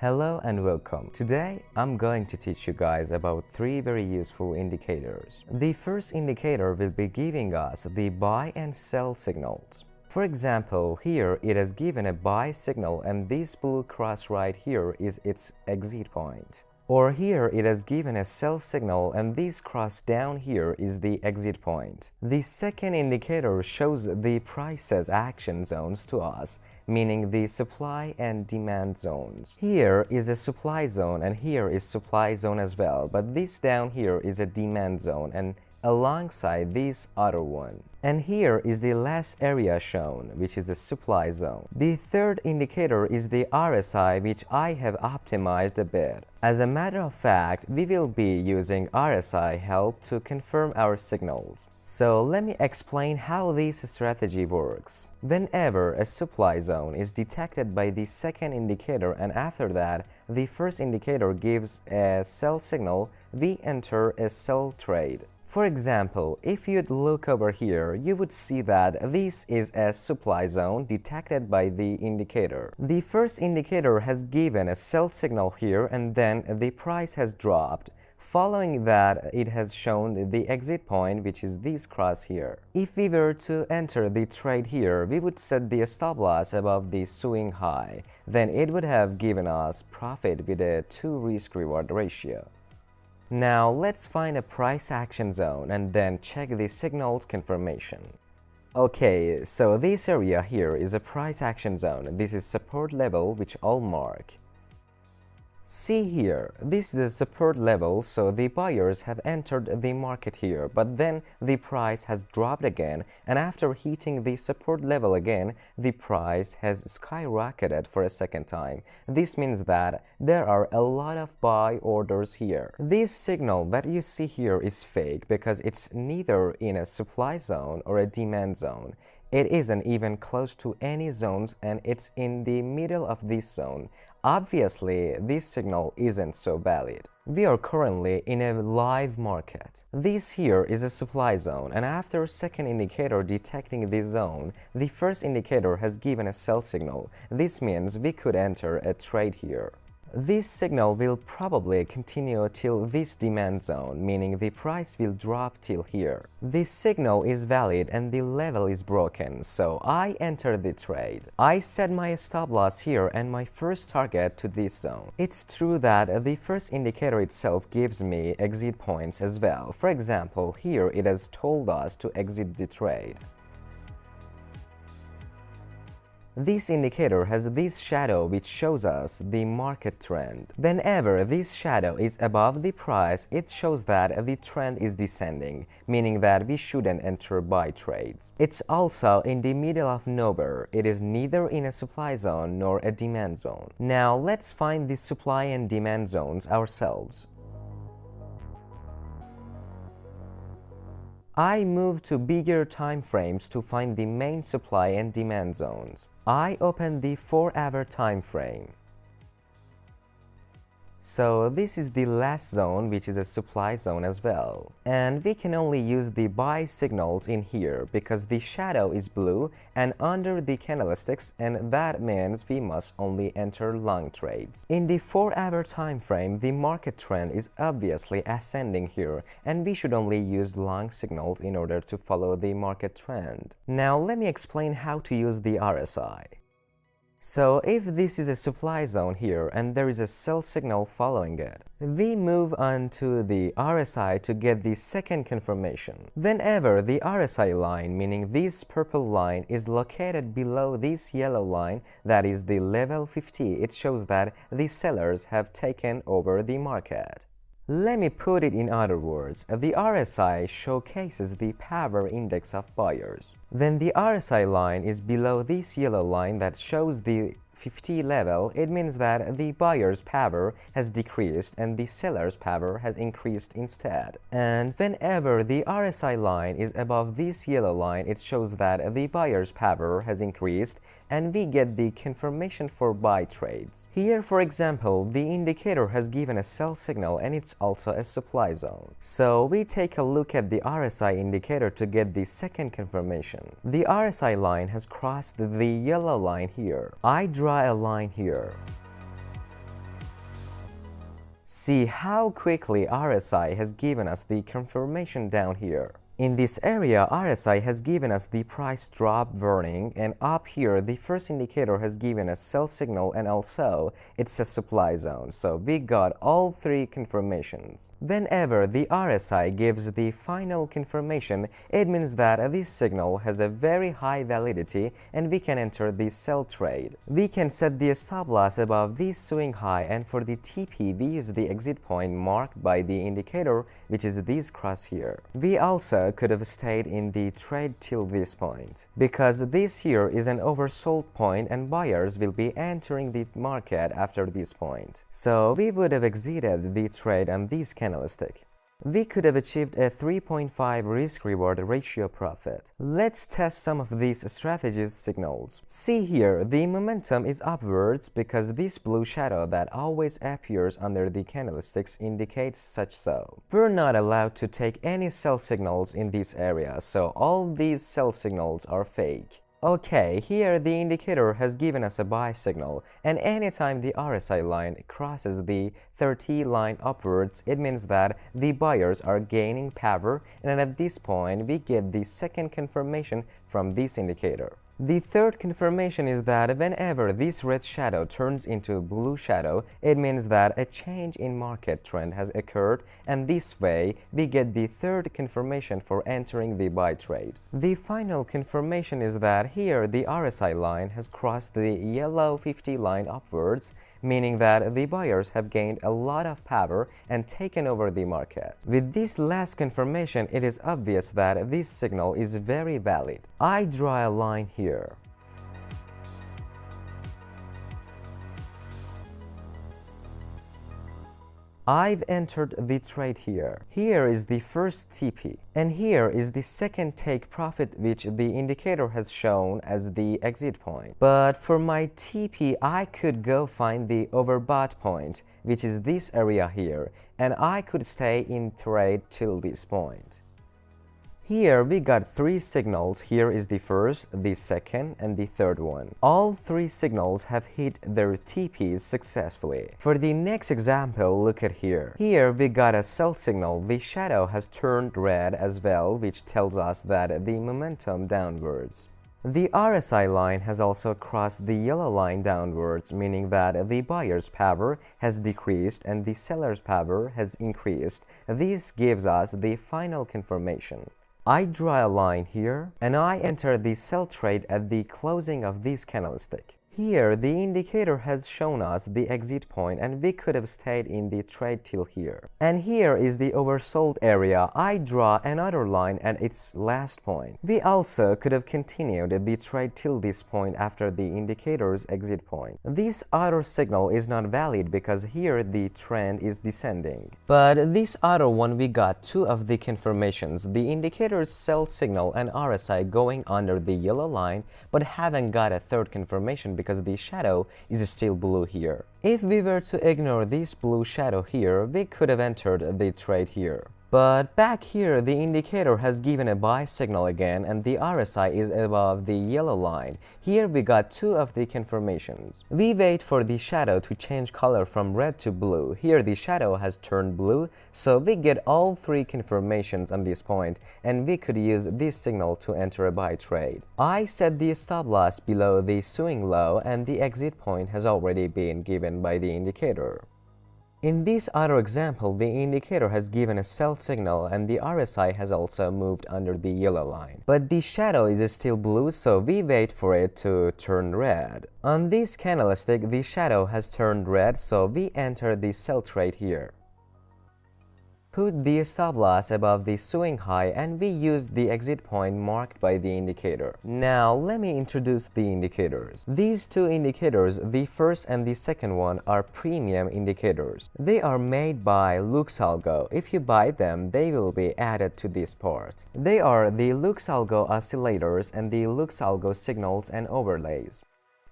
Hello and welcome. Today, I'm going to teach you guys about three very useful indicators. The first indicator will be giving us the buy and sell signals. For example, here it has given a buy signal and this blue cross right here is its exit point. Or here it has given a sell signal and this cross down here is the exit point. The second indicator shows the price's action zones to us, meaning the supply and demand zones. Here is a supply zone and here is supply zone as well, but this down here is a demand zone and alongside this other one. And here is the last area shown, which is the supply zone. The third indicator is the RSI, which I have optimized a bit. As a matter of fact, we will be using RSI help to confirm our signals. So let me explain how this strategy works. Whenever a supply zone is detected by the second indicator and after that the first indicator gives a sell signal, we enter a sell trade. For example, if you'd look over here, you would see that this is a supply zone detected by the indicator. The first indicator has given a sell signal here and then the price has dropped. Following that, it has shown the exit point, which is this cross here. If we were to enter the trade here, we would set the stop loss above the swing high. Then it would have given us profit with a 2 risk-reward ratio. Now let's find a price action zone and then check the signal's confirmation. Okay, so this area here is a price action zone. This is support level, which I'll mark. See here, this is a support level, so the buyers have entered the market here, but then the price has dropped again, and after hitting the support level again, the price has skyrocketed for a second time. This means that there are a lot of buy orders here. This signal that you see here is fake because it's neither in a supply zone or a demand zone. It isn't even close to any zones and it's in the middle of this zone. Obviously, this signal isn't so valid. We are currently in a live market. This here is a supply zone, and after second indicator detecting this zone, the first indicator has given a sell signal. This means we could enter a trade here. This signal will probably continue till this demand zone, meaning the price will drop till here. This signal is valid and the level is broken, so I enter the trade. I set my stop loss here and my first target to this zone. It's true that the first indicator itself gives me exit points as well. For example, here it has told us to exit the trade. This indicator has this shadow which shows us the market trend. Whenever this shadow is above the price, it shows that the trend is descending, meaning that we shouldn't enter buy trades. It's also in the middle of nowhere. It is neither in a supply zone nor a demand zone. Now let's find the supply and demand zones ourselves. I move to bigger time frames to find the main supply and demand zones. I open the 4-hour time frame. So this is the last zone, which is a supply zone as well. And we can only use the buy signals in here because the shadow is blue and under the candlesticks, and that means we must only enter long trades. In the 4-hour time frame, the market trend is obviously ascending here and we should only use long signals in order to follow the market trend. Now let me explain how to use the RSI. So if this is a supply zone here and there is a sell signal following it, we move on to the RSI to get the second confirmation. Whenever the RSI line, meaning this purple line, is located below this yellow line, that is the level 50, it shows that the sellers have taken over the market. Let me put it in other words. The RSI showcases the power index of buyers. When the RSI line is below this yellow line that shows the 50 level, it means that the buyer's power has decreased and the seller's power has increased instead. And whenever the RSI line is above this yellow line, it shows that the buyer's power has increased and we get the confirmation for buy trades. Here, for example, the indicator has given a sell signal and it's also a supply zone. So we take a look at the RSI indicator to get the second confirmation. The RSI line has crossed the yellow line here. I draw a line here. See how quickly RSI has given us the confirmation down here. In this area, RSI has given us the price drop warning, and up here the first indicator has given us sell signal, and also it's a supply zone. So we got all three confirmations. Whenever the RSI gives the final confirmation, it means that this signal has a very high validity and we can enter the sell trade. We can set the stop loss above the swing high, and for the TP we use the exit point marked by the indicator, which is this cross here. We also could have stayed in the trade till this point, because this here is an oversold point and buyers will be entering the market after this point. So we would have exited the trade on this candlestick. We could have achieved a 3.5 risk-reward ratio profit. Let's test some of these strategies signals. See here, the momentum is upwards because this blue shadow that always appears under the candlesticks indicates such so. We're not allowed to take any sell signals in this area, so all these sell signals are fake. Okay, here the indicator has given us a buy signal, and anytime the RSI line crosses the 30 line upwards, it means that the buyers are gaining power, and at this point we get the second confirmation from this indicator. The third confirmation is that whenever this red shadow turns into blue shadow, it means that a change in market trend has occurred, and this way we get the third confirmation for entering the buy trade. The final confirmation is that here the RSI line has crossed the yellow 50 line upwards, meaning that the buyers have gained a lot of power and taken over the market. With this last confirmation, it is obvious that this signal is very valid. I draw a line here. I've entered the trade here. Here is the first TP, and here is the second take profit, which the indicator has shown as the exit point. But for my TP, I could go find the overbought point, which is this area here, and I could stay in trade till this point. Here we got three signals. Here is the first, the second, and the third one. All three signals have hit their TPs successfully. For the next example, look at here. Here we got a sell signal. The shadow has turned red as well, which tells us that the momentum downwards. The RSI line has also crossed the yellow line downwards, meaning that the buyer's power has decreased and the seller's power has increased. This gives us the final confirmation. I draw a line here, and I enter the sell trade at the closing of this candlestick. Here, the indicator has shown us the exit point, and we could have stayed in the trade till here. And here is the oversold area. I draw another line at its last point. We also could have continued the trade till this point after the indicator's exit point. This other signal is not valid because here the trend is descending. But this other one, we got two of the confirmations. The indicator's sell signal and RSI going under the yellow line, but haven't got a third confirmation because the shadow is still blue here. If we were to ignore this blue shadow here, we could have entered the trade here. But back here, the indicator has given a buy signal again, and the RSI is above the yellow line. Here we got two of the confirmations. We wait for the shadow to change color from red to blue. Here the shadow has turned blue, so we get all three confirmations on this point, and we could use this signal to enter a buy trade. I set the stop loss below the swing low, and the exit point has already been given by the indicator. In this other example, the indicator has given a sell signal and the RSI has also moved under the yellow line. But the shadow is still blue, so we wait for it to turn red. On this candlestick, the shadow has turned red, so we enter the sell trade here. Put the stop loss above the swing high, and we use the exit point marked by the indicator. Now let me introduce the indicators. These two indicators, the first and the second one, are premium indicators. They are made by Luxalgo. If you buy them, they will be added to this part. They are the Luxalgo oscillators and the Luxalgo signals and overlays.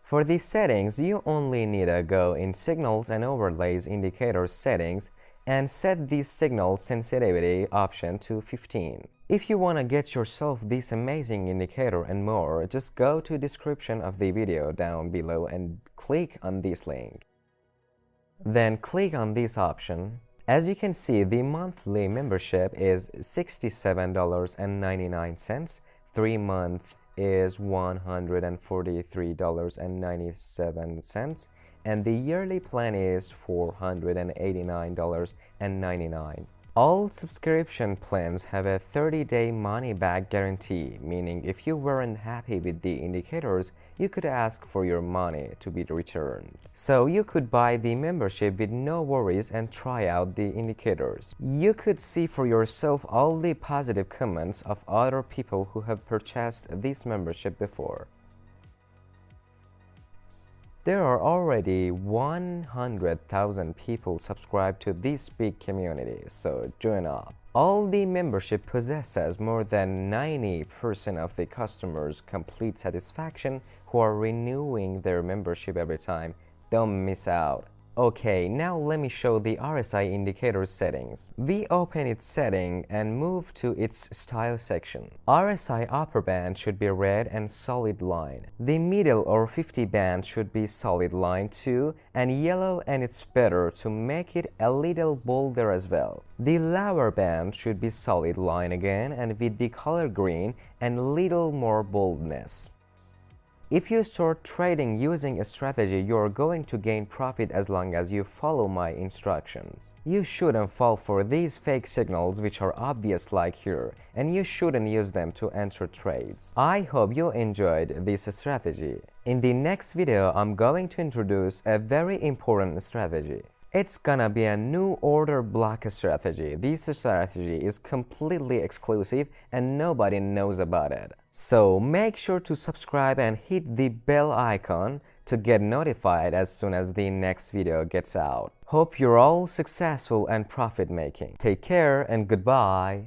For these settings, you only need to go in Signals and Overlays Indicators settings and set the signal sensitivity option to 15. If you want to get yourself this amazing indicator and more, just go to description of the video down below and click on this link. Then click on this option. As you can see, the monthly membership is $67.99, 3 month is $143.97, and the yearly plan is $489.99. All subscription plans have a 30-day money-back guarantee, meaning if you weren't happy with the indicators, you could ask for your money to be returned. So you could buy the membership with no worries and try out the indicators. You could see for yourself all the positive comments of other people who have purchased this membership before. There are already 100,000 people subscribed to this big community, so join up. All the membership possesses more than 90% of the customers' complete satisfaction who are renewing their membership every time. Don't miss out. Okay, now let me show the RSI indicator settings. We open its setting and move to its style section. RSI upper band should be red and solid line. The middle or 50 band should be solid line too, and yellow, and it's better to make it a little bolder as well. The lower band should be solid line again and with the color green and little more boldness. If you start trading using a strategy, you are going to gain profit as long as you follow my instructions. You shouldn't fall for these fake signals which are obvious like here, and you shouldn't use them to enter trades. I hope you enjoyed this strategy. In the next video, I'm going to introduce a very important strategy. It's gonna be a new order block strategy. This strategy is completely exclusive and nobody knows about it. So make sure to subscribe and hit the bell icon to get notified as soon as the next video gets out. Hope you're all successful and profit making. Take care and goodbye.